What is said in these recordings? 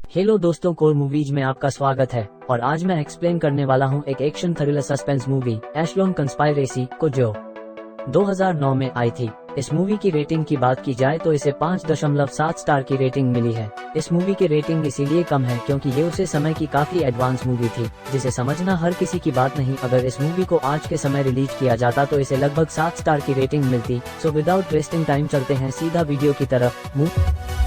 Hello दोस्तों, core movies में आपका स्वागत है और आज मैं एक्सप्लेन करने वाला हूं एक action thriller suspense movie एशलोन conspiracy को जो 2009 में आई थी। इस मूवी की रेटिंग की बात की जाए तो इसे 5.7 स्टार की रेटिंग मिली है। इस मूवी की रेटिंग इसीलिए कम है क्योंकि ये उसे समय की काफी एडवांस मूवी थी जिसे समझना हर किसी की बात नहीं। अगर इस मूवी को आज के समय रिलीज किया जाता तो इसे लगभग 7 स्टार की रेटिंग मिलती। सो विदाउट वेस्टिंग टाइम चलते हैं सीधा वीडियो की तरफ।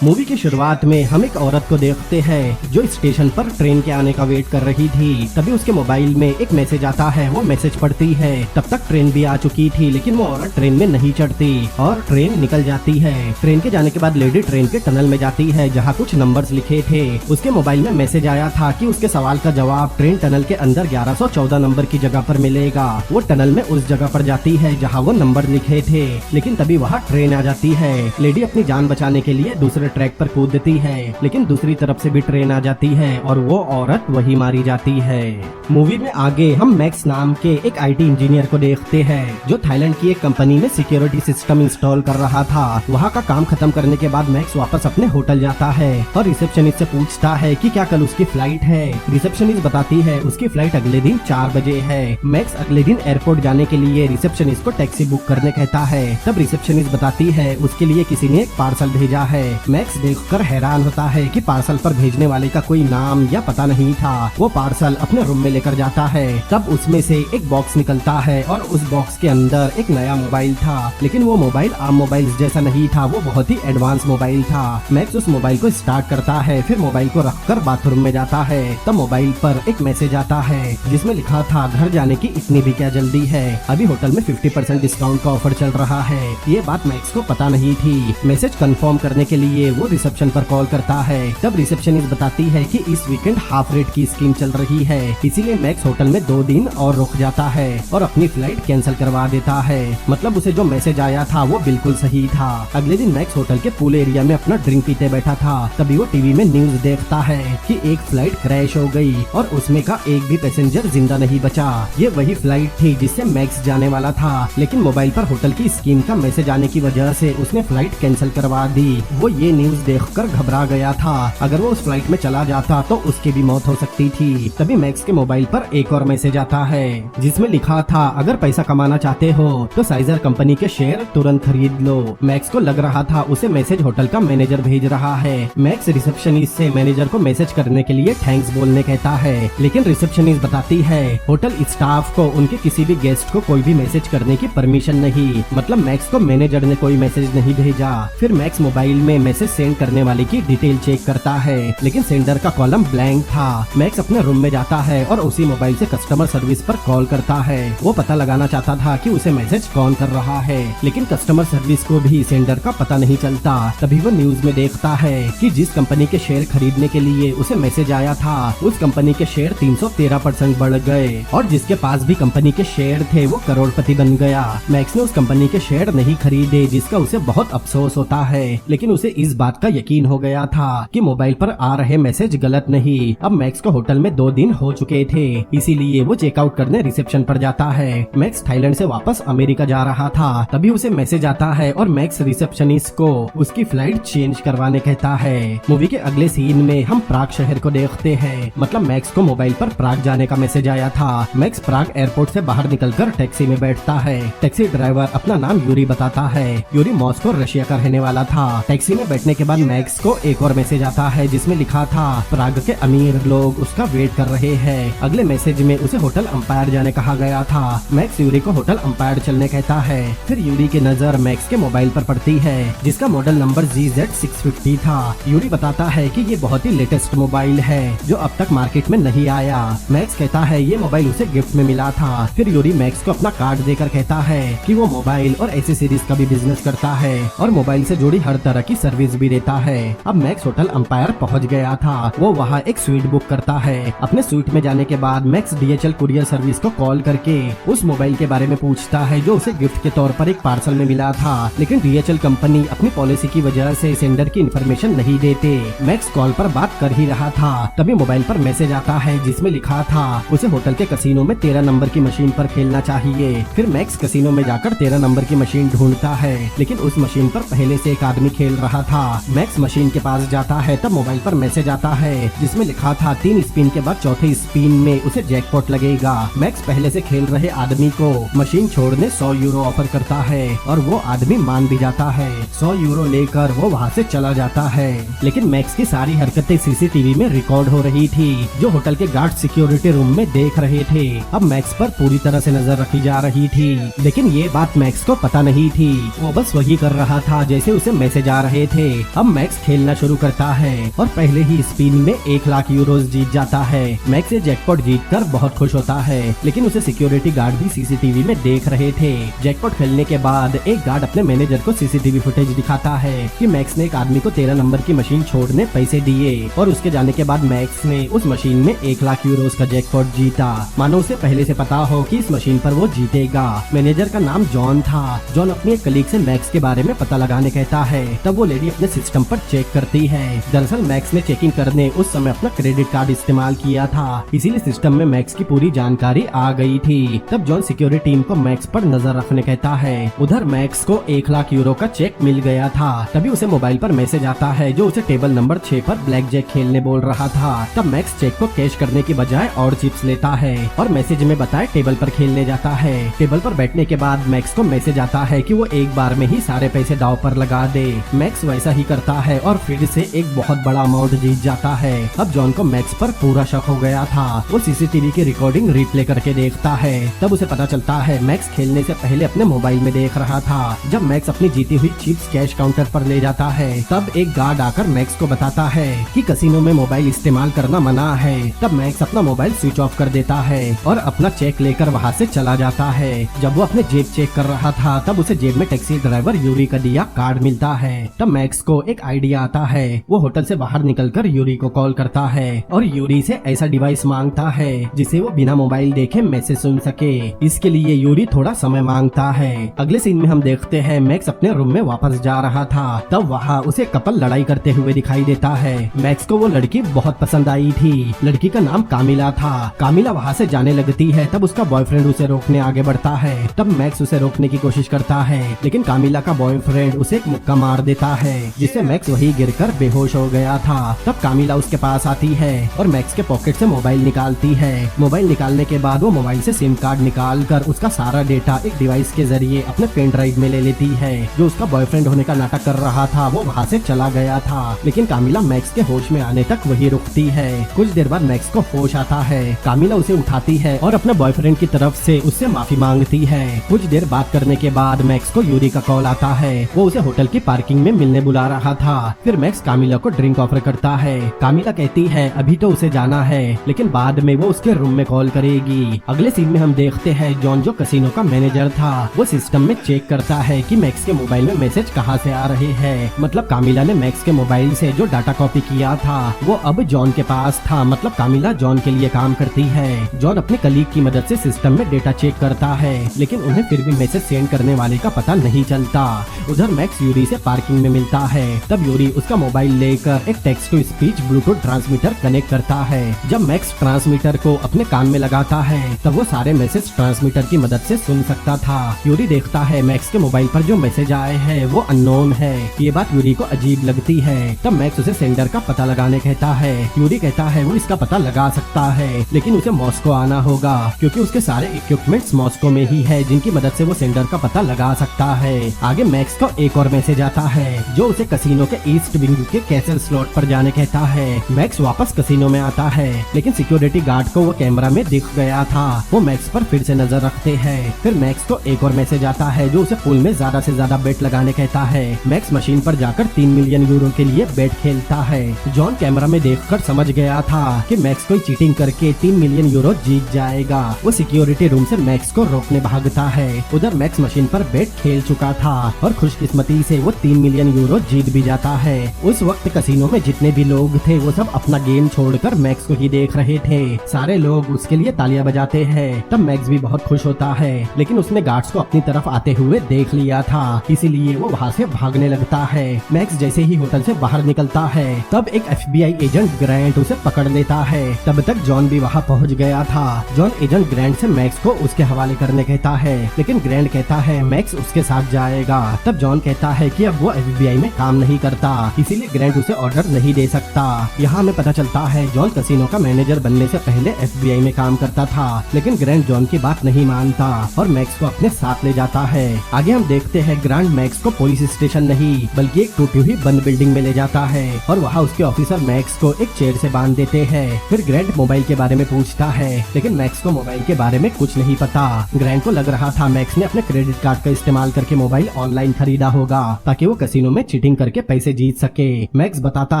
मूवी की शुरुआत में हम एक औरत को देखते हैं जो स्टेशन पर ट्रेन के आने का वेट कर रही थी। तभी उसके मोबाइल में एक मैसेज आता है, वो मैसेज पढ़ती है। तब तक ट्रेन भी आ चुकी थी लेकिन वो औरत ट्रेन में नहीं चढ़ती और ट्रेन निकल जाती है। ट्रेन के जाने के बाद लेडी ट्रेन के टनल में जाती है जहाँ कुछ नंबर्स लिखे थे। उसके मोबाइल में मैसेज आया था कि उसके सवाल का जवाब ट्रेन टनल के अंदर 1114 नंबर की जगह पर मिलेगा। वो टनल में उस जगह पर जाती है जहाँ वो नंबर लिखे थे, लेकिन तभी वहाँ ट्रेन आ जाती है। लेडी अपनी जान बचाने के लिए दूसरे ट्रैक पर कूदती है लेकिन दूसरी तरफ से भी ट्रेन आ जाती है और वो औरत वही मारी जाती है। मूवी में आगे हम मैक्स नाम के एक आईटी इंजीनियर को देखते हैं जो थाईलैंड की एक कंपनी में सिक्योरिटी सिस्टम इंस्टॉल कर रहा था। वहाँ का काम खत्म करने के बाद मैक्स वापस अपने होटल जाता है और रिसेप्शनिस्ट से पूछता है कि क्या कल उसकी फ्लाइट है। रिसेप्शनिस्ट बताती है उसकी फ्लाइट अगले दिन 4 बजे है। मैक्स अगले दिन एयरपोर्ट जाने के लिए रिसेप्शनिस्ट को टैक्सी बुक करने कहता है। तब रिसेप्शनिस्ट बताती है उसके लिए किसी ने एक पार्सल भेजा है। मैक्स देखकर हैरान होता है कि पार्सल पर भेजने वाले का कोई नाम या पता नहीं था। वो पार्सल अपने रूम में लेकर जाता है। तब उसमें से एक बॉक्स निकलता है और उस बॉक्स के अंदर एक नया मोबाइल था, लेकिन वो मोबाइल आम मोबाइल जैसा नहीं था, वो बहुत ही एडवांस मोबाइल था। मैक्स उस मोबाइल को स्टार्ट करता है, फिर मोबाइल को रखकर बाथरूम में जाता है। तब मोबाइल पर एक मैसेज आता है जिसमें लिखा था घर जाने की इतनी भी क्या जल्दी है, अभी होटल में 50% डिस्काउंट का ऑफर चल रहा है। ये बात मैक्स को पता नहीं थी। मैसेज कंफर्म करने के लिए वो रिसेप्शन पर कॉल करता है। तब रिसेप्शनिस्ट बताती है कि इस वीकेंड हाफ रेट की स्कीम चल रही है, इसीलिए मैक्स होटल में 2 दिन और रुक जाता है और अपनी फ्लाइट कैंसिल करवा देता है। मतलब उसे जो मैसेज आया था वो बिल्कुल सही था। अगले दिन मैक्स होटल के पूल एरिया में अपना ड्रिंक पीते बैठा था। तभी वो टीवी में न्यूज देखता है कि एक फ्लाइट क्रैश हो गई और उसमें का एक भी पैसेंजर जिंदा नहीं बचा। ये वही फ्लाइट थी जिससे मैक्स जाने वाला था, लेकिन मोबाइल पर होटल की स्कीम का मैसेज आने की वजह से उसने फ्लाइट कैंसिल करवा दी। वो ये न्यूज देखकर घबरा गया था। अगर वो उस फ्लाइट में चला जाता तो उसकी भी मौत हो सकती थी। तभी मैक्स के मोबाइल पर एक और मैसेज आता है जिसमें लिखा था अगर पैसा कमाना चाहते हो तो साइजर कंपनी के शेयर तुरंत खरीद लो। मैक्स को लग रहा था उसे मैसेज होटल का मैनेजर भेज रहा है। मैक्स रिसेप्शनिस्ट से मैनेजर को मैसेज करने के लिए थैंक्स बोलने कहता है, लेकिन रिसेप्शनिस्ट बताती है होटल स्टाफ को उनके किसी भी गेस्ट को कोई भी मैसेज करने की परमिशन नहीं। मतलब मैक्स को मैनेजर ने कोई मैसेज नहीं भेजा। फिर मैक्स मोबाइल में मैसेज सेंड करने वाले की डिटेल चेक करता है, लेकिन सेंडर का कॉलम ब्लैंक था। मैक्स अपने रूम में जाता है और उसी मोबाइल से कस्टमर सर्विस पर कॉल करता है। वो पता लगाना चाहता था कि उसे मैसेज कौन कर रहा है, लेकिन कस्टमर सर्विस को भी सेंडर का पता नहीं चलता। तभी वो न्यूज में देखता है कि जिस कंपनी के शेयर खरीदने के लिए उसे मैसेज आया था उस कंपनी के शेयर 313% बढ़ गए और जिसके पास भी कंपनी के शेयर थे वो करोड़पति बन गया। मैक्स ने उस कंपनी के शेयर नहीं खरीदे जिसका उसे बहुत अफसोस होता है, लेकिन उसे इस बात का यकीन हो गया था कि मोबाइल पर आ रहे मैसेज गलत नहीं। अब मैक्स को होटल में 2 दिन हो चुके थे, इसीलिए वो चेकआउट करने रिसेप्शन पर जाता है। मैक्स थाईलैंड से वापस अमेरिका जा रहा था। तभी उसे मैसेज आता है और मैक्स रिसेप्शनिस्ट को उसकी फ्लाइट चेंज करवाने कहता है। मूवी के अगले सीन में हम प्राग शहर को देखते हैं। मतलब मैक्स को मोबाइल पर प्राग जाने का मैसेज आया था। मैक्स प्राग एयरपोर्ट से बाहर निकलकर टैक्सी में बैठता है। टैक्सी ड्राइवर अपना नाम यूरी बताता है। यूरी मॉस्को रशिया का रहने वाला था। टैक्सी में बैठने के बाद मैक्स को एक और मैसेज आता है जिसमें लिखा था प्राग के अमीर लोग उसका वेट कर रहे हैं। अगले मैसेज में उसे होटल अंपायर जाने कहा गया था। मैक्स यूरी को होटल अंपायर चलने कहता है। फिर यूरी की नजर मैक्स के मोबाइल पर पड़ती है जिसका मॉडल नंबर GZ650 था। यूरी बताता है कि ये बहुत ही लेटेस्ट मोबाइल है जो अब तक मार्केट में नहीं आया। मैक्स कहता है ये मोबाइल उसे गिफ्ट में मिला था। फिर यूरी मैक्स को अपना कार्ड देकर कहता है कि वो मोबाइल और एसेसरीज का भी बिजनेस करता है और मोबाइल से जुड़ी हर तरह की सर्विस भी देता है। अब मैक्स होटल अंपायर पहुंच गया था। वो वहाँ एक स्वीट बुक करता है। अपने स्वीट में जाने के बाद मैक्स DHL कुरियर सर्विस को कॉल करके उस मोबाइल के बारे में पूछता है जो उसे गिफ्ट के तौर पर एक पार्सल में मिला था, लेकिन DHL कंपनी अपनी पॉलिसी की वजह से सेंडर की इन्फॉर्मेशन नहीं देते। मैक्स कॉल पर बात कर ही रहा था तभी मोबाइल पर मैसेज आता है जिसमें लिखा था उसे होटल के कसिनो में 13 नंबर की मशीन पर खेलना चाहिए। फिर मैक्स कसिनो में जाकर 13 नंबर की मशीन ढूंढता है, लेकिन उस मशीन पर पहले से एक आदमी खेल रहा था। था। मैक्स मशीन के पास जाता है, तब मोबाइल पर मैसेज आता है जिसमें लिखा था 3 स्पिन के बाद चौथे स्पिन में उसे जैकपॉट लगेगा। मैक्स पहले से खेल रहे आदमी को मशीन छोड़ने 100 यूरो ऑफर करता है और वो आदमी मान भी जाता है। 100 यूरो लेकर वो वहाँ से चला जाता है। लेकिन मैक्स की सारी हरकतें सीसीटीवी में रिकॉर्ड हो रही थी, जो होटल के गार्ड सिक्योरिटी रूम में देख रहे थे। अब मैक्स पर पूरी तरह से नजर रखी जा रही थी, लेकिन ये बात मैक्स को पता नहीं थी। वो बस वही कर रहा था जैसे उसे मैसेज आ रहे थे। अब मैक्स खेलना शुरू करता है और पहले ही स्पिन में 1 लाख यूरोज जीत जाता है। मैक्स ये जैकपॉट जीतकर बहुत खुश होता है, लेकिन उसे सिक्योरिटी गार्ड भी सीसीटीवी में देख रहे थे। जैकपॉट खेलने के बाद एक गार्ड अपने मैनेजर को सीसीटीवी फुटेज दिखाता है कि मैक्स ने एक आदमी को 13 नंबर की मशीन छोड़ने पैसे दिए और उसके जाने के बाद मैक्स ने उस मशीन में 1 लाख यूरोज का जैकपॉट जीता। मानो उसे पहले से पता हो कि इस मशीन पर वो जीतेगा। मैनेजर का नाम जॉन था। जॉन अपने एक कलीग से मैक्स के बारे में पता लगाने कहता है, तब वो लेडी अपने सिस्टम पर चेक करती है। दरअसल मैक्स ने चेकिंग करने उस समय अपना क्रेडिट कार्ड इस्तेमाल किया था, इसीलिए सिस्टम में मैक्स की पूरी जानकारी आ गई थी। तब जॉन सिक्योरिटी टीम को मैक्स पर नजर रखने कहता है। उधर मैक्स को 1 लाख यूरो का चेक मिल गया था। तभी उसे मोबाइल पर मैसेज आता है जो उसे टेबल नंबर 6 पर ब्लैक जैक खेलने बोल रहा था। तब मैक्स चेक को कैश करने की बजाय और चिप्स लेता है और मैसेज में बताए टेबल पर खेलने जाता है। टेबल पर बैठने के बाद मैक्स को मैसेज आता है कि वो एक बार में ही सारे पैसे दांव पर लगा दे। मैक्स वैसा ही करता है और फिर से एक बहुत बड़ा अमाउंट जीत जाता है। अब जॉन को मैक्स पर पूरा शक हो गया था। वो सीसीटीवी की रिकॉर्डिंग रिप्ले करके देखता है। तब उसे पता चलता है मैक्स खेलने से पहले अपने मोबाइल में देख रहा था। जब मैक्स अपनी जीती हुई चिप्स कैश काउंटर पर ले जाता है, तब एक गार्ड आकर मैक्स को बताता है कि कसिनो में मोबाइल इस्तेमाल करना मना है। तब मैक्स अपना मोबाइल स्विच ऑफ कर देता है और अपना चेक लेकर वहाँ से चला जाता है। जब वो अपने जेब चेक कर रहा था, तब उसे जेब में टैक्सी ड्राइवर यूरी का दिया कार्ड मिलता है। तब मैक्स को एक आइडिया आता है। वो होटल से बाहर निकलकर यूरी को कॉल करता है और यूरी से ऐसा डिवाइस मांगता है जिसे वो बिना मोबाइल देखे मैसेज सुन सके। इसके लिए यूरी थोड़ा समय मांगता है। अगले सीन में हम देखते हैं मैक्स अपने रूम में वापस जा रहा था। तब वहाँ उसे कपल लड़ाई करते हुए दिखाई देता है। मैक्स को वो लड़की बहुत पसंद आई थी। लड़की का नाम कामिला था। कामिला वहाँ से जाने लगती है। तब उसका बॉयफ्रेंड उसे रोकने आगे बढ़ता है। तब मैक्स उसे रोकने की कोशिश करता है, लेकिन कामिला का बॉयफ्रेंड उसे एक मुक्का मार देता है, जिससे मैक्स वही गिरकर बेहोश हो गया था। तब कामिला उसके पास आती है और मैक्स के पॉकेट से मोबाइल निकालती है। मोबाइल निकालने के बाद वो मोबाइल से सिम कार्ड निकाल कर उसका सारा डेटा एक डिवाइस के जरिए अपने पेन ड्राइव में ले लेती है। जो उसका बॉयफ्रेंड होने का नाटक कर रहा था वो वहाँ से चला गया था, लेकिन कामिला मैक्स के होश में आने तक वही रुकती है। कुछ देर बाद मैक्स को होश आता है। कामिला उसे उठाती है और अपने बॉयफ्रेंड की तरफ से उससे माफी मांगती है। कुछ देर बात करने के बाद मैक्स को यूरी का कॉल आता है। वो उसे होटल की पार्किंग में मिलने बुला रहा था। फिर मैक्स कामिला को ड्रिंक ऑफर करता है। कामिला कहती है अभी तो उसे जाना है, लेकिन बाद में वो उसके रूम में कॉल करेगी। अगले सीन में हम देखते हैं जॉन जो कसिनो का मैनेजर था, वो सिस्टम में चेक करता है कि मैक्स के मोबाइल में मैसेज कहाँ से आ रहे हैं। मतलब कामिला ने मैक्स के मोबाइल से जो डाटा कॉपी किया था वो अब जॉन के पास था। मतलब कामिला जॉन के लिए काम करती है। जॉन अपने कलीग की मदद से सिस्टम में डेटा चेक करता है, लेकिन उन्हें फिर भी मैसेज सेंड करने वाले का पता नहीं चलता। उधर मैक्स यूरी से पार्किंग में मिलता है। तब यूरी उसका मोबाइल लेकर एक text to speech bluetooth transmitter connect करता है। जब मैक्स ट्रांसमीटर को अपने कान में लगाता है, तब वो सारे मैसेज ट्रांसमीटर की मदद से सुन सकता था। यूरी देखता है मैक्स के मोबाइल पर जो मैसेज आए हैं वो अननोन है। ये बात यूरी को अजीब लगती है। तब मैक्स उसे सेंडर का पता लगाने कहता है। यूरी कहता है वो इसका पता लगा सकता है, लेकिन उसे मॉस्को आना होगा, क्योंकि उसके सारे इक्विपमेंट्स मॉस्को में ही है जिनकी मदद से वो सेंडर का पता लगा सकता है। आगे मैक्स को एक और मैसेज आता है जो उसे कसिनो के ईस्ट विंग के कैसल स्लॉट पर जाने कहता है। मैक्स वापस कसिनो में आता है, लेकिन सिक्योरिटी गार्ड को वो कैमरा में दिख गया था। वो मैक्स पर फिर से नजर रखते हैं। फिर मैक्स को एक और मैसेज आता है जो उसे पूल में ज्यादा से ज्यादा बेट लगाने कहता है। मैक्स मशीन पर जाकर 3 मिलियन यूरो के लिए बेट खेलता है। जॉन कैमरा में देखकर समझ गया था कि मैक्स कोई चीटिंग करके 3 मिलियन यूरो जीत जाएगा। वो सिक्योरिटी रूम से मैक्स को रोकने भागता है। उधर मैक्स मशीन पर बेट खेल चुका था और खुशकिस्मती से वो 3 मिलियन यूरो जीत भी जाता है। उस वक्त कसिनो में जितने भी लोग थे वो सब अपना गेम छोड़कर मैक्स को ही देख रहे थे। सारे लोग उसके लिए तालियां बजाते हैं। तब मैक्स भी बहुत खुश होता है, लेकिन उसने गार्ड्स को अपनी तरफ आते हुए देख लिया था, इसीलिए वो वहाँ से भागने लगता है। मैक्स जैसे ही होटल से बाहर निकलता है, तब एक FBI एजेंट ग्रैंट उसे पकड़ लेता है। तब तक जॉन भी वहाँ पहुँच गया था। जॉन एजेंट ग्रैंट से मैक्स को उसके हवाले करने कहता है, लेकिन ग्रैंट कहता है मैक्स उसके साथ जाएगा। तब जॉन कहता है कि अब वो FBI में काम नहीं करता, इसीलिए ग्रैंट उसे ऑर्डर नहीं दे सकता। यहाँ हमें पता चलता है जॉन कैसीनो का मैनेजर बनने से पहले FBI में काम करता था, लेकिन ग्रैंट जॉन की बात नहीं मानता और मैक्स को अपने साथ ले जाता है। आगे हम देखते हैं ग्रैंट मैक्स को पुलिस स्टेशन नहीं बल्कि एक टूटी हुई बंद बिल्डिंग में ले जाता है और वहाँ उसके ऑफिसर मैक्स को एक चेयर से बांध देते हैं। फिर ग्रैंट मोबाइल के बारे में पूछता है, लेकिन मैक्स को मोबाइल के बारे में कुछ नहीं पता। ग्रैंट को लग रहा था मैक्स ने अपने क्रेडिट कार्ड का इस्तेमाल करके मोबाइल ऑनलाइन खरीदा होगा ताकि वो कैसीनो में चीटिंग करके पैसे जीत सके। मैक्स बताता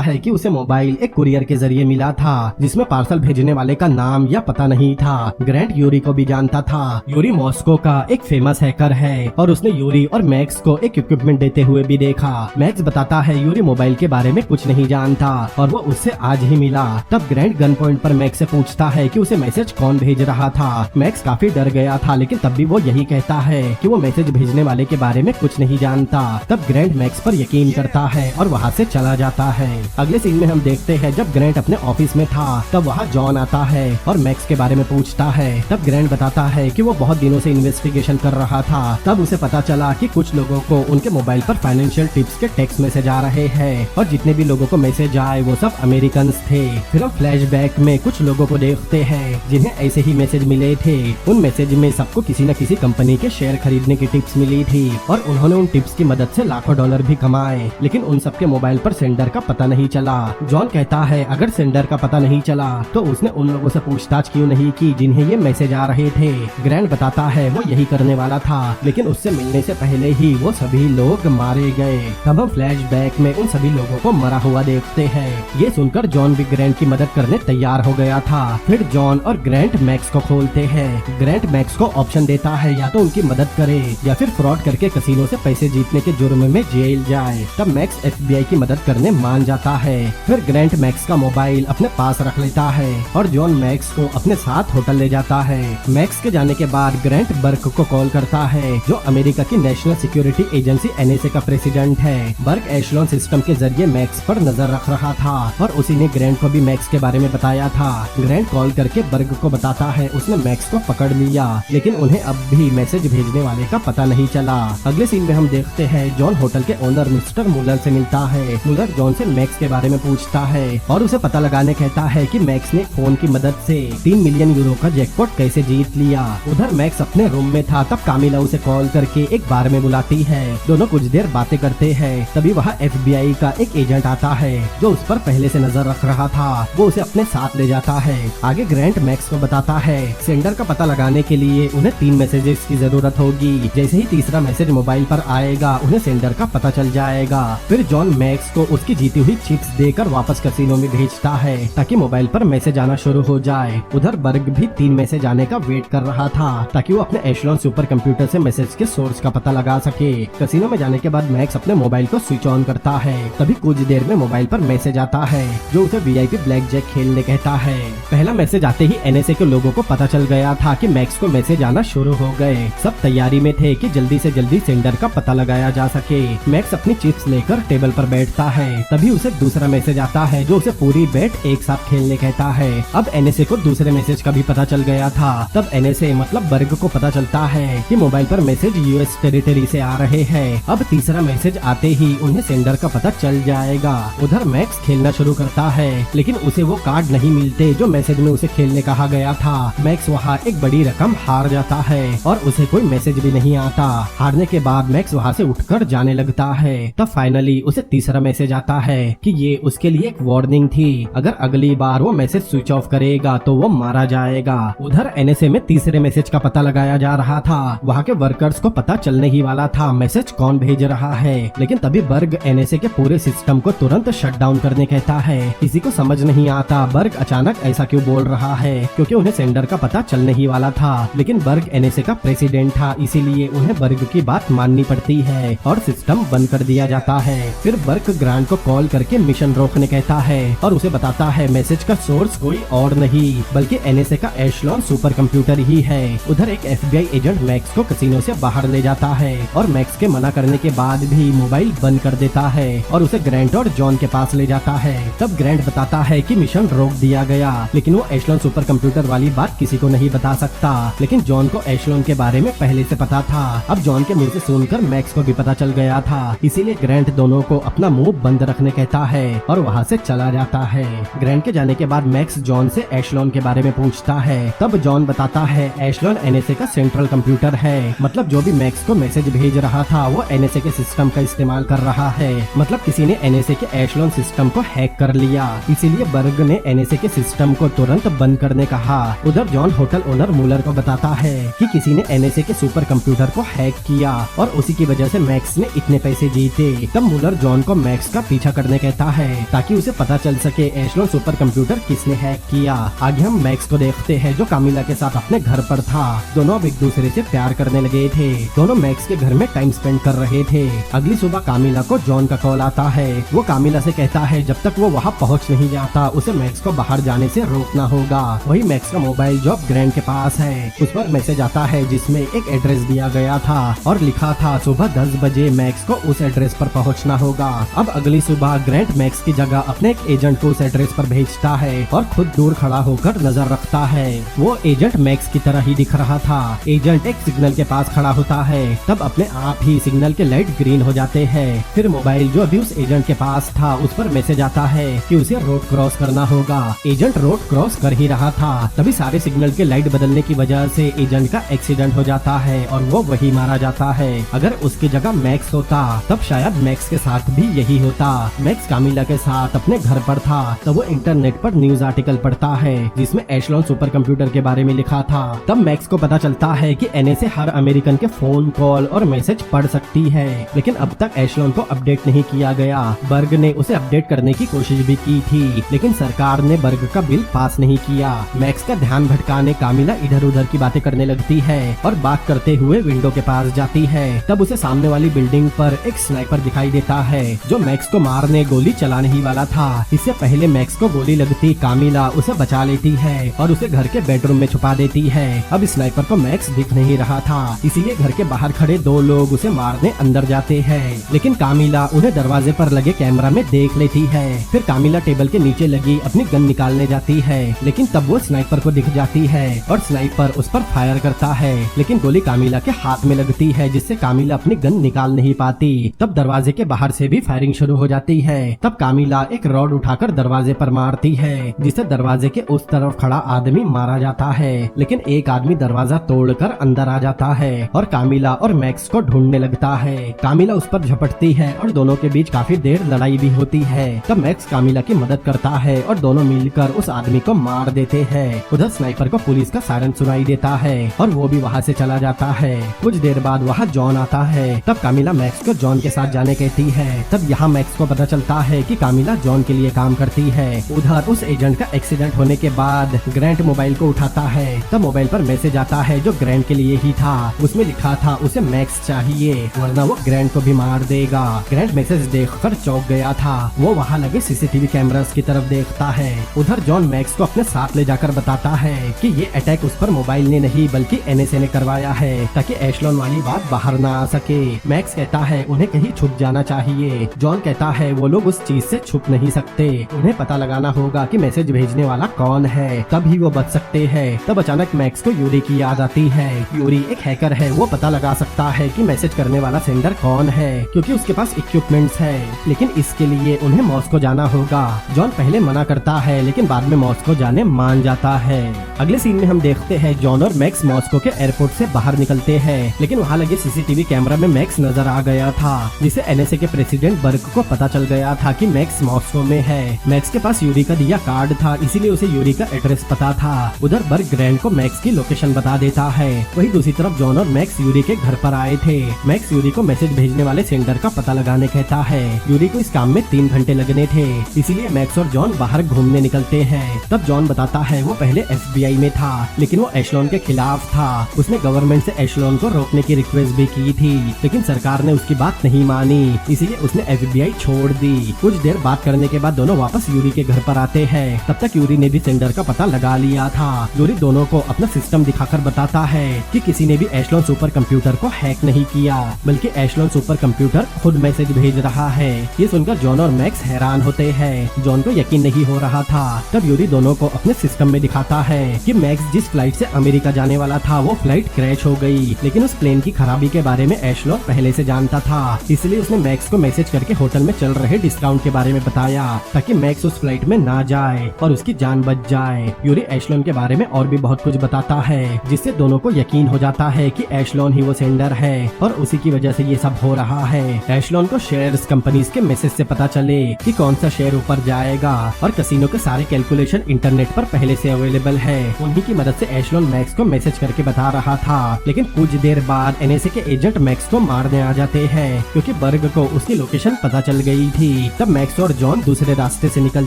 है कि उसे मोबाइल एक कुरियर के जरिए मिला था जिसमें पार्सल भेजने वाले का नाम या पता नहीं था। ग्रैंट यूरी को भी जानता था। यूरी मॉस्को का एक फेमस हैकर है और उसने यूरी और मैक्स को एक इक्विपमेंट देते हुए भी देखा। मैक्स बताता है यूरी मोबाइल के बारे में कुछ नहीं जानता और वो उससे आज ही मिला। तब ग्रैंट गन पॉइंट पर मैक्स से पूछता है कि उसे मैसेज कौन भेज रहा था। मैक्स काफी डर गया था, लेकिन तब भी वो यही कहता है कि वो मैसेज भेजने वाले के बारे में कुछ नहीं जानता। तब ग्रैंट मैक्स पर यकीन करता है और वहाँ से चला जाता है। अगले सीन में हम देखते हैं जब ग्रैंट अपने ऑफिस में था तब वहाँ जॉन आता है और मैक्स के बारे में पूछता है। तब ग्रैंट बताता है कि वो बहुत दिनों से इन्वेस्टिगेशन कर रहा था। तब उसे पता चला कि कुछ लोगों को उनके मोबाइल पर फाइनेंशियल टिप्स के टेक्स्ट मैसेज आ रहे हैं और जितने भी लोगों को मैसेज आए वो सब अमेरिकन थे। फिर हम फ्लैशबैक में कुछ लोगों को देखते हैं जिन्हें ऐसे ही मैसेज मिले थे। उन मैसेज में सबको किसी न किसी कंपनी के शेयर खरीदने की टिप्स मिली थी और उन्होंने उन टिप्स की मदद से लाखों डॉलर भी कमाए, लेकिन उन सबके मोबाइल पर सेंडर का पता नहीं चला। जॉन कहता है अगर सेंडर का पता नहीं चला तो उसने उन लोगों से पूछताछ क्यों नहीं की जिन्हें ये मैसेज आ रहे थे। ग्रैंट बताता है वो यही करने वाला था, लेकिन उससे मिलने से पहले ही वो सभी लोग मारे गए। तब हम फ्लैशबैक में उन सभी लोगों को मरा हुआ देखते हैं। ये सुनकर जॉन भी ग्रैंट की मदद करने तैयार हो गया था। फिर जॉन और ग्रैंट मैक्स को खोलते हैं। ग्रैंट मैक्स को ऑप्शन देता है या तो उनकी मदद करे या फिर फ्रॉड करके कैसीनो से पैसे जीतने के जुर्म में जेल जाए। तब मैक्स FBI की मदद करने मान जाता है। फिर ग्रैंट मैक्स का मोबाइल अपने पास रख लेता है और जॉन मैक्स को अपने साथ होटल ले जाता है। मैक्स के जाने के बाद ग्रैंट बर्क को कॉल करता है जो अमेरिका की नेशनल सिक्योरिटी एजेंसी NSA का प्रेसिडेंट है। बर्क एशलॉन सिस्टम के जरिए मैक्स पर नजर रख रहा था और उसी ने ग्रैंट को भी मैक्स के बारे में बताया था। ग्रैंट कॉल करके बर्ग को बताता है उसने मैक्स को पकड़ लिया, लेकिन उन्हें अब भी मैसेज भेजने वाले का पता नहीं चला। अगले सीन में हम देखते हैं जॉन होटल के ओनर मिस्टर मुलर से मिलता है। मुलर जॉन से मैक्स के बारे में पूछता है और उसे पता लगाने कहता है कि मैक्स ने फोन की मदद से 3 मिलियन यूरो का जैकपॉट कैसे जीत लिया। उधर मैक्स अपने रूम में था तब कामिला उसे कॉल करके एक बार में बुलाती है। दोनों कुछ देर बातें करते हैं। तभी वहाँ FBI का एक एजेंट आता है जो उस पर पहले से नजर रख रहा था। वो उसे अपने साथ ले जाता है। आगे ग्रैंट मैक्स को बताता है सेंडर का पता लगाने के लिए उन्हें 3 मैसेजेस की जरूरत होगी। जैसे ही तीसरा मैसेज मोबाइल पर आएगा उन्हें सेंडर का पता चल जाएगा। फिर जॉन मैक्स को उसकी जीती हुई चिप्स देकर वापस कैसीनो में भेजता है ताकि मोबाइल पर मैसेज आना शुरू हो जाए। उधर बर्ग भी 3 मैसेज आने का वेट कर रहा था ताकि वो अपने एशलॉन सुपर कंप्यूटर से मैसेज के सोर्स का पता लगा सके। कैसीनो में जाने के बाद मैक्स अपने मोबाइल को स्विच ऑन करता है। तभी कुछ देर में मोबाइल पर मैसेज आता है जो उसे VIP ब्लैक जैक खेलने कहता है। पहला मैसेज आते ही NSA के लोगों को पता चल गया था कि मैक्स को मैसेज आना शुरू हो गए। सब तैयारी में थे कि जल्दी से जल्दी सेंडर का पता लगाया जा सके। मैक्स अपनी चिप्स लेकर टेबल पर बैठता है। तभी उसे दूसरा मैसेज आता है जो उसे पूरी बेट एक साथ खेलने कहता है। अब NSA को दूसरे मैसेज का भी पता चल गया था। तब NSA मतलब बर्ग को पता चलता है कि मोबाइल पर मैसेज US टेरिटरी से आ रहे हैं। अब तीसरा मैसेज आते ही उन्हें सेंडर का पता चल जाएगा। उधर मैक्स खेलना शुरू करता है, लेकिन उसे वो कार्ड नहीं मिलते जो मैसेज में उसे खेलने कहा गया था। मैक्स वहाँ एक बड़ी रकम हार जाता है और उसे कोई मैसेज भी नहीं आता। हारने के बाद मैक्स वहाँ से उठकर जाने लगता है। तब फाइनली उसे तीसरा मैसेज आता है कि ये उसके लिए एक वार्निंग थी, अगर अगली बार वो मैसेज स्विच ऑफ करेगा तो वो मारा जाएगा। उधर NSA में तीसरे मैसेज का पता लगाया जा रहा था। वहाँ के वर्कर्स को पता चलने ही वाला था मैसेज कौन भेज रहा है, लेकिन तभी बर्ग NSA के पूरे सिस्टम को तुरंत शट डाउन करने कहता है। किसी को समझ नहीं आता बर्ग अचानक ऐसा क्यों बोल रहा है, क्योंकि उन्हें सेंडर का पता चलने ही वाला था। लेकिन बर्ग NSA का प्रेसिडेंट था, इसीलिए उन्हें बर्ग की बात माननी पड़ती है और सिस्टम बंद कर दिया जाता है। फिर बर्ग ग्रांट को कॉल करके मिशन रोकने कहता है और उसे बताता है मैसेज का सोर्स कोई और नहीं बल्कि NSA का एशलॉन सुपर कंप्यूटर ही है। उधर एक FBI एजेंट मैक्स को कैसीनो से बाहर ले जाता है और मैक्स के मना करने के बाद भी मोबाइल बंद कर देता है और उसे ग्रैंट और जॉन के पास ले जाता है। तब ग्रैंट बताता है कि मिशन रोक दिया गया, लेकिन वो एशलॉन सुपर कंप्यूटर वाली बात किसी को नहीं बता सकता। लेकिन जॉन को एशलॉन के बारे में पहले से पता था। अब जॉन के मुंह से सुनकर मैक्स को भी पता चल गया था, इसीलिए इसीलिए ग्रैंट दोनों को अपना मुंह बंद रखने कहता है और वहाँ से चला जाता है। ग्रैंट के जाने के बाद मैक्स जॉन से एशलॉन के बारे में पूछता है। तब जॉन बताता है एशलॉन एनएसए का सेंट्रल कंप्यूटर है, मतलब जो भी मैक्स को मैसेज भेज रहा था वो एनएसए के सिस्टम का इस्तेमाल कर रहा है, मतलब किसी ने एनएसए के एशलॉन सिस्टम को हैक कर लिया। इसीलिए बर्ग ने एनएसए के सिस्टम को तुरंत बंद करने कहा। उधर जॉन होटल ओनर मूलर को बताता है कि किसी ने एनएसए के सुपर कंप्यूटर को हैक किया और उसी की वजह से मैक्स ने इतने पैसे जीते। तब मूलर जॉन को मैक्स का पीछा करने कहता है ताकि उसे पता चल सके एशलॉन सुपर कंप्यूटर किसने हैक किया। आगे हम मैक्स को देखते हैं जो कामिला के साथ अपने घर पर था। दोनों अब एक दूसरे से प्यार करने लगे थे। दोनों मैक्स के घर में टाइम स्पेंड कर रहे थे। अगली सुबह कामिला को जॉन का कॉल आता है। वो कामिला से कहता है जब तक वो वहाँ पहुँच नहीं जाता उसे मैक्स को बाहर जाने से रोकना होगा। वही मैक्स का मोबाइल जो अब ग्रैंड के पास है, उस पर मैसेज आता है जिसमें एक एड्रेस दिया गया था और लिखा था सुबह 10 बजे मैक्स को उस एड्रेस पर पहुंचना होगा। अब अगली सुबह ग्रैंट मैक्स की जगह अपने एक एजेंट को उस एड्रेस पर भेजता है और खुद दूर खड़ा होकर नजर रखता है। वो एजेंट मैक्स की तरह ही दिख रहा था। एजेंट एक सिग्नल के पास खड़ा होता है, तब अपने आप ही सिग्नल के लाइट ग्रीन हो जाते हैं। फिर मोबाइल जो अभी उस एजेंट के पास था उस पर मैसेज आता है कि उसे रोड क्रॉस करना होगा। एजेंट रोड क्रॉस कर ही रहा था, तभी सारे सिग्नल के लाइट बदलने की वजह से एजेंट का एक्सीडेंट हो जाता है और वो वही मारा जाता है। अगर उसकी जगह मैक्स होता तब शायद मैक्स के साथ भी यही होता। मैक्स कामिला के साथ अपने घर पर था, तब वो इंटरनेट पर न्यूज आर्टिकल पढ़ता है जिसमें एशलॉन सुपर कंप्यूटर के बारे में लिखा था। तब मैक्स को पता चलता है कि एनएसए हर अमेरिकन के फोन कॉल और मैसेज पढ़ सकती है, लेकिन अब तक एशलॉन को अपडेट नहीं किया गया। बर्ग ने उसे अपडेट करने की कोशिश भी की थी, लेकिन सरकार ने बर्ग का बिल पास नहीं किया। मैक्स का ध्यान भटकाने कामिला इधर उधर की बातें करने लगती है और बात करते हुए विंडो के पास जाती है। तब उसे सामने वाली बिल्डिंग पर एक स्नाइपर दिखाई देता है जो मैक्स को मारने गोली चलाने ही वाला था। इससे पहले मैक्स को गोली लगती कामिला उसे बचा लेती है और उसे घर के बेडरूम में छुपा देती है। अब स्नाइपर को मैक्स दिख नहीं रहा था, इसीलिए घर के बाहर खड़े दो लोग उसे मारने अंदर जाते हैं, लेकिन कामिला उन्हें दरवाजे पर लगे कैमरा में देख लेती है। फिर कामिला टेबल के नीचे लगी अपनी गन निकालने जाती है, लेकिन तब वो स्नाइपर को दिख जाती है और स्नाइपर उस पर फायर करता है, लेकिन गोली कामिला के हाथ में लगती है जिससे कामिला अपनी गन निकाल नहीं पाती। तब दरवाजे के बाहर से भी फायरिंग शुरू हो जाती है। तब कामिला एक रॉड उठाकर दरवाजे पर मारती है, जिससे दरवाजे के उस तरफ खड़ा आदमी मारा जाता है, लेकिन एक आदमी दरवाजा तोड़कर अंदर आ जाता है और कामिला और मैक्स को ढूंढने लगता है। कामिला उस पर झपटती है और दोनों के बीच काफी देर लड़ाई भी होती है। तब मैक्स कामिला की मदद करता है और दोनों मिलकर उस आदमी को मार देते हैं। उधर स्नाइपर को पुलिस का सायरन सुनाई देता है और वो भी वहाँ से चला जाता है। कुछ देर बाद वहाँ जॉन आता है। तब कामिला मैक्स को जॉन के साथ जाने कहती है। तब यहाँ मैक्स को पता चलता है कि कामिला जॉन के लिए काम करती है। उधर उस एजेंट का एक्सीडेंट होने के बाद ग्रैंट मोबाइल को उठाता है। तब मोबाइल पर मैसेज आता है जो ग्रैंट के लिए ही था। उसमें लिखा था उसे मैक्स चाहिए वरना वो ग्रैंट को भी मार देगा। ग्रैंट मैसेज देखकर चौंक गया था। वो वहाँ लगे सीसीटीवी कैमरास की तरफ देखता है। उधर जॉन मैक्स को अपने साथ ले जाकर बताता है कि ये अटैक उस पर मोबाइल ने नहीं बल्कि एनएसए ने करवाया है ताकि एशलॉन वाली बात बाहर ना आ सके। मैक्स कहता है उन्हें कहीं छुप जाना चाहिए। जॉन कहता है वो लोग उस चीज से छुप नहीं सकते, उन्हें पता लगाना होगा कि मैसेज भेजने वाला कौन है, तभी वो बच सकते हैं। तब अचानक मैक्स को यूरी की याद आती है। यूरी एक हैकर है, वो पता लगा सकता है कि मैसेज करने वाला सेंडर कौन है क्योंकि उसके पास इक्विपमेंट्स है, लेकिन इसके लिए उन्हें मॉस्को जाना होगा। जॉन पहले मना करता है लेकिन बाद में मॉस्को जाने मान जाता है। अगले सीन में हम देखते हैं जॉन और मैक्स मॉस्को के एयरपोर्ट से बाहर निकलते हैं, लेकिन वहाँ लगे सीसीटीवी कैमरा में मैक्स नजर आ गया था, जिसे एनएसए के प्रेसिडेंट बर्ग को पता चल गया था कि मैक्स मॉस्को में है। मैक्स के पास यूरी का दिया कार्ड था, इसीलिए उसे यूरी का एड्रेस पता था। उधर बर्ग ग्रैंड को मैक्स की लोकेशन बता देता है। वही दूसरी तरफ जॉन और मैक्स यूरी के घर पर आए थे। मैक्स यूरी को मैसेज भेजने वाले सेंडर का पता लगाने कहता है। यूरी को इस काम में 3 घंटे लगने थे, इसीलिए मैक्स और जॉन बाहर घूमने निकलते हैं। तब जॉन बताता है वो पहले FBI में था, लेकिन वो एशलॉन के खिलाफ था। उसने गवर्नमेंट से एशलॉन को रोकने की रिक्वेस्ट भी की थी, लेकिन सरकार ने उसकी बात नहीं मानी, इसीलिए उसने FBI छोड़ दी। कुछ देर बात करने के बाद दोनों वापस यूरी के घर पर आते हैं। तब तक यूरी ने भी सेंडर का पता लगा लिया था। यूरी दोनों को अपना सिस्टम दिखाकर बताता है कि किसी ने भी एशलॉन सुपर कंप्यूटर को हैक नहीं किया, बल्कि एशलॉन सुपर कंप्यूटर खुद मैसेज भेज रहा है। ये सुनकर जॉन और मैक्स हैरान होते हैं। जॉन को यकीन नहीं हो रहा था। तब यूरी दोनों को अपने सिस्टम में दिखाता है कि मैक्स जिस फ्लाइट से अमेरिका जाने वाला था वो फ्लाइट क्रैश हो गई, लेकिन उस प्लेन की खराबी के बारे में एशलॉन पहले से जानता था, इसलिए उसने मैक्स को मैसेज करके होटल में चल रहे डिस्काउंट के बारे में बताया ताकि मैक्स उस फ्लाइट में ना जाए और उसकी जान बच जाए। यूरी एशलोन के बारे में और भी बहुत कुछ बताता है जिससे दोनों को यकीन हो जाता है कि एशलोन ही वो सेंडर है और उसी की वजह से ये सब हो रहा है। एशलोन को शेयर्स कंपनीज के मैसेज से पता चले कि कौन सा शेयर ऊपर जाएगा और कसिनो के सारे कैलकुलेशन इंटरनेट पर पहले से अवेलेबल है। उन्हीं की मदद से एशलोन मैक्स को मैसेज करके बता रहा था, लेकिन कुछ देर बाद एनएसए के एजेंट मैक्स को मारने आ जाते हैं क्योंकि बर्ग को उसकी लोकेशन पता चल गई थी। तब मैक्स और जॉन दूसरे रास्ते से निकल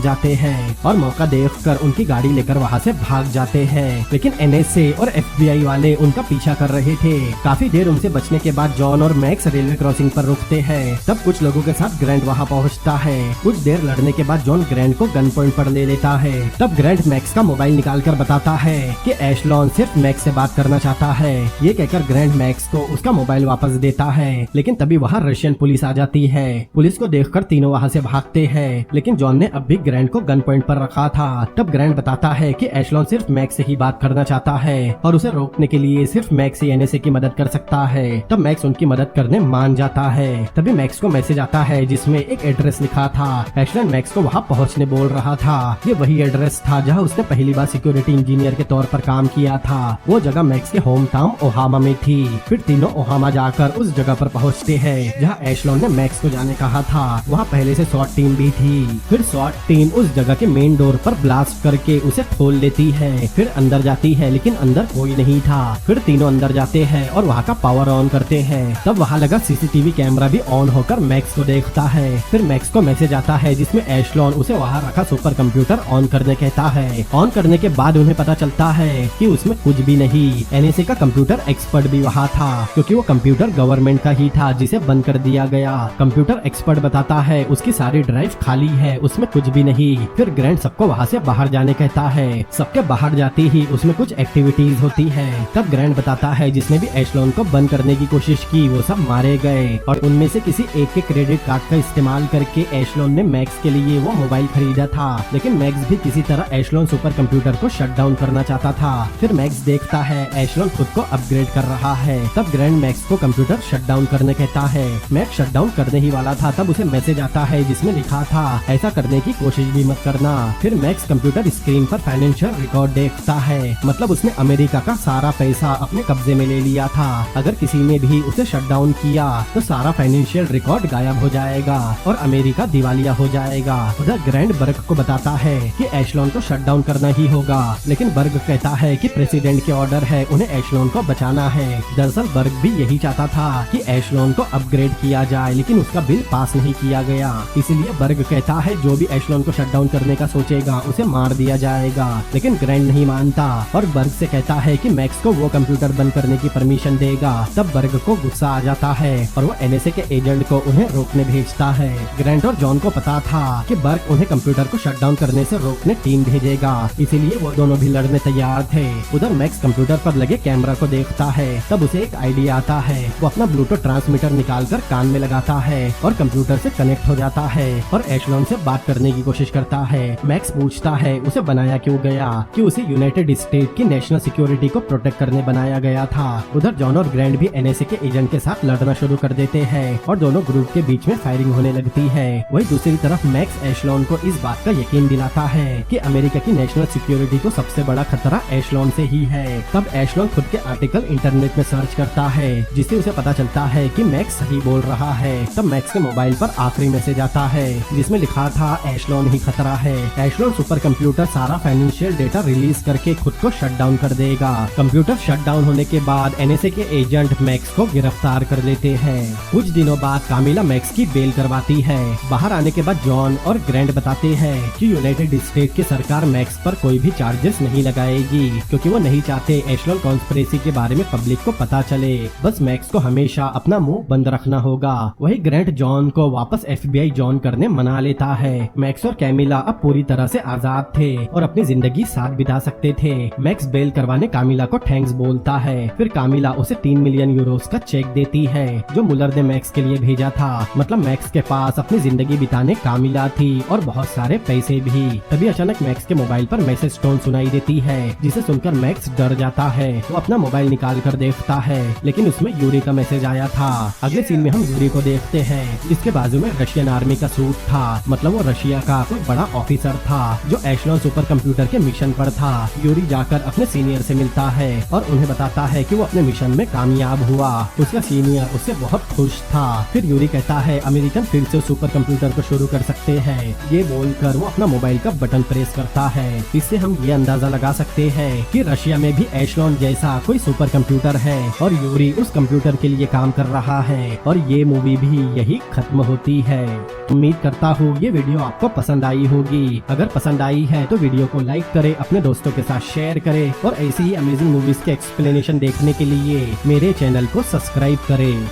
जाते हैं और मौका देखकर उनकी गाड़ी लेकर वहाँ से भाग जाते हैं, लेकिन एनएसए और एफबीआई वाले उनका पीछा कर रहे थे। काफी देर उनसे बचने के बाद जॉन और मैक्स रेलवे क्रॉसिंग पर रुकते हैं। तब कुछ लोगों के साथ ग्रैंट वहाँ पहुँचता है। कुछ देर लड़ने के बाद जॉन ग्रैंट को गन पॉइंट पर ले लेता है। तब ग्रैंट मैक्स का मोबाइल निकाल कर बताता है कि एशलोन सिर्फ मैक्स से बात करना चाहता है। ये कहकर ग्रैंट मैक्स को उसका मोबाइल वापस देता है, लेकिन तभी वहाँ रशियन पुलिस आ जाती है। पुलिस को देखकर तीनों वहाँ से भागते हैं, लेकिन जॉन ने अब भी ग्रैंट को गन पॉइंट पर रखा था। तब ग्रैंट बताता है कि एशलोन सिर्फ मैक्स से ही बात करना चाहता है और उसे रोकने के लिए सिर्फ मैक्स ही एनएसए की मदद कर सकता है। तब मैक्स उनकी मदद करने मान जाता है। तभी मैक्स को मैसेज आता है जिसमें एक एड्रेस लिखा था। एशलोन मैक्स को वहाँ पहुँचने बोल रहा था। ये वही एड्रेस था जहाँ उसने पहली बार सिक्योरिटी इंजीनियर के तौर पर काम किया था। वो जगह मैक्स के होम टाउन ओहामा में थी। फिर तीनों ओहामा जाकर उस जगह पर पहुँचते हैं जहाँ एशलोन ने मैक्स को जाने कहा था। वहाँ पहले से स्वॉट टीम भी थी। फिर स्वॉट टीम उस जगह के मेन डोर पर ब्लास्ट करके उसे खोल लेती है। फिर अंदर जाती है, लेकिन अंदर कोई नहीं था। फिर तीनों अंदर जाते हैं और वहाँ का पावर ऑन करते हैं। तब वहाँ लगा सीसीटीवी कैमरा भी ऑन होकर मैक्स को देखता है। फिर मैक्स को मैसेज आता है जिसमें एशलोन उसे वहाँ रखा सुपर कंप्यूटर ऑन करने कहता है। ऑन करने के बाद उन्हें पता चलता है कि उसमें कुछ भी नहीं। एनएसए का कंप्यूटर एक्सपर्ट भी वहाँ था क्योंकि वो कंप्यूटर गवर्नमेंट का ही था जिसे बंद कर दिया गया। कंप्यूटर एक्सपर्ट बताता है उसकी सारी ड्राइव खाली है, उसमें कुछ भी नहीं। फिर ग्रैंट सबको वहाँ से बाहर जाने कहता है। सबके बाहर जाते ही उसमें कुछ एक्टिविटीज होती है। तब ग्रैंट बताता है जिसने भी एशलोन को बंद करने की कोशिश की वो सब मारे गए और उनमें से किसी एक के क्रेडिट कार्ड का इस्तेमाल करके एशलोन ने मैक्स के लिए वो मोबाइल खरीदा था, लेकिन मैक्स भी किसी तरह एशलोन सुपर कंप्यूटर को शट डाउन करना चाहता था। फिर मैक्स देखता है एशलोन खुद को अपग्रेड कर रहा है। तब ग्रैंड मैक्स को कंप्यूटर शट डाउन करने कहता है। मैक्स शट डाउन करने ही वाला था तब उसे मैसेज आता है जिसमें लिखा था ऐसा करने की कोशिश भी मत करना। फिर मैक्स कंप्यूटर स्क्रीन पर फाइनेंशियल रिकॉर्ड देखता है, मतलब उसने अमेरिका का सारा पैसा अपने कब्जे में ले लिया था। अगर किसी ने भी उसे शट डाउन किया तो सारा फाइनेंशियल रिकॉर्ड गायब हो जाएगा और अमेरिका दिवालिया हो जाएगा। उधर ग्रैंड बर्ग को बताता है कि एशलोन को शट डाउन करना ही होगा, लेकिन बर्ग कहता है कि प्रेसिडेंट के ऑर्डर है, उन्हें एशलोन को बचाना है। दरअसल बर्ग भी यही चाहता था कि एशलोन को अपग्रेड किया जाए, लेकिन उसका बिल पास नहीं किया गया। इसलिए बर्ग कहता है जो भी एशलोन को शट डाउन करने का सोचेगा उसे मार दिया जाएगा, लेकिन ग्रैंड नहीं मानता और बर्ग से कहता है कि मैक्स को वो कंप्यूटर बंद करने की परमिशन देगा। तब बर्ग को गुस्सा आ जाता है और वो एनएसए के एजेंट को उन्हें रोकने भेजता है। ग्रैंट और जॉन को पता था कि बर्ग उन्हें कंप्यूटर को शट डाउन करने से रोकने टीम भेजेगा, इसीलिए वो दोनों भी लड़ने तैयार थे। उधर मैक्स कंप्यूटर पर लगे कैमरा को देखता है। तब उसे एक आइडिया आता है। वो अपना ब्लूटूथ ट्रांसमीटर निकालकर कान में लगाता है और कंप्यूटर से कनेक्ट हो जाता है और एशलोन से बात करने की कोशिश करता है। मैक्स पूछता है उसे बनाया क्यों गया, कि उसे यूनाइटेड स्टेट की नेशनल सिक्योरिटी को प्रोटेक्ट करने बनाया गया था। उधर जॉन और ग्रैंड भी एनएसए के एजेंट के साथ लड़ना शुरू कर देते हैं और दोनों ग्रुप के बीच में फायरिंग होने लगती है। वही दूसरी तरफ मैक्स एशलोन को इस बात का यकीन दिलाता है कि अमेरिका की नेशनल सिक्योरिटी को सबसे बड़ा खतरा एशलोन से ही है। तब एशलोन खुद के आर्टिकल इंटरनेट में सर्च करता है जिससे उसे पता चलता है कि मैक्स सही बोल रहा है। तब मैक्स के मोबाइल पर आखिरी मैसेज आता है जिसमें लिखा था एशलोन ही खतरा है। एशलोन सुपर कंप्यूटर सारा फाइनेंशियल डेटा रिलीज करके खुद को शट डाउन कर देगा। कंप्यूटर शट डाउन होने के बाद एनएसए के एजेंट मैक्स को गिरफ्तार कर लेते हैं। कुछ दिनों बाद कामिला मैक्स की बेल करवाती है। बाहर आने के बाद जॉन और ग्रैंड बताते हैं कि यूनाइटेड स्टेट की सरकार मैक्स पर कोई भी चार्जेस नहीं लगाएगी क्योंकि वो नहीं चाहते एशलोन कॉन्स्पिरेसी के बारे में पब्लिक को पता चले। बस मैक्स को हमेशा अपना मुंह बंद रखना होगा। वही ग्रैंड जॉन को वापस एफबीआई जॉन करने मना लेता है। मैक्स और कैमिला अब पूरी तरह से आजाद थे और अपनी जिंदगी साथ बिता सकते थे। मैक्स बेल करवाने कामिला को थैंक्स बोलता है। फिर कामिला उसे 3 मिलियन यूरोस का चेक देती है जो मुलर ने मैक्स के लिए भेजा था। मतलब मैक्स के पास अपनी जिंदगी बिताने कामिला थी और बहुत सारे पैसे भी। तभी अचानक मैक्स के मोबाइल पर मैसेज टोन सुनाई देती है जिसे सुनकर मैक्स डर जाता है। वो अपना मोबाइल निकाल कर देखता है लेकिन उसमें यूरी का मैसेज आया था। अगले सीन में हम हम यूरी को देखते हैं। इसके बाजू में रशियन आर्मी का सूट था, मतलब वो रशिया का कोई बड़ा ऑफिसर था जो एशलॉन सुपर कंप्यूटर के मिशन पर था। यूरी जाकर अपने सीनियर से मिलता है और उन्हें बताता है कि वो अपने मिशन में कामयाब हुआ। उसका सीनियर उससे बहुत खुश था। फिर यूरी कहता है अमेरिकन फिर से सुपर कंप्यूटर को शुरू कर सकते हैं। ये बोलकर वो अपना मोबाइल का बटन प्रेस करता है। इससे हम ये अंदाजा लगा सकते हैं कि रशिया में भी एशलॉन जैसा कोई सुपर कंप्यूटर है और यूरी उस कंप्यूटर के लिए काम कर रहा है और ये मूवी भी यही खत्म होती है। उम्मीद करता हूँ ये वीडियो आपको पसंद आई होगी। अगर पसंद आई है तो वीडियो को लाइक करें, अपने दोस्तों के साथ शेयर करें और ऐसी ही अमेजिंग मूवीज के एक्सप्लेनेशन देखने के लिए मेरे चैनल को सब्सक्राइब करें।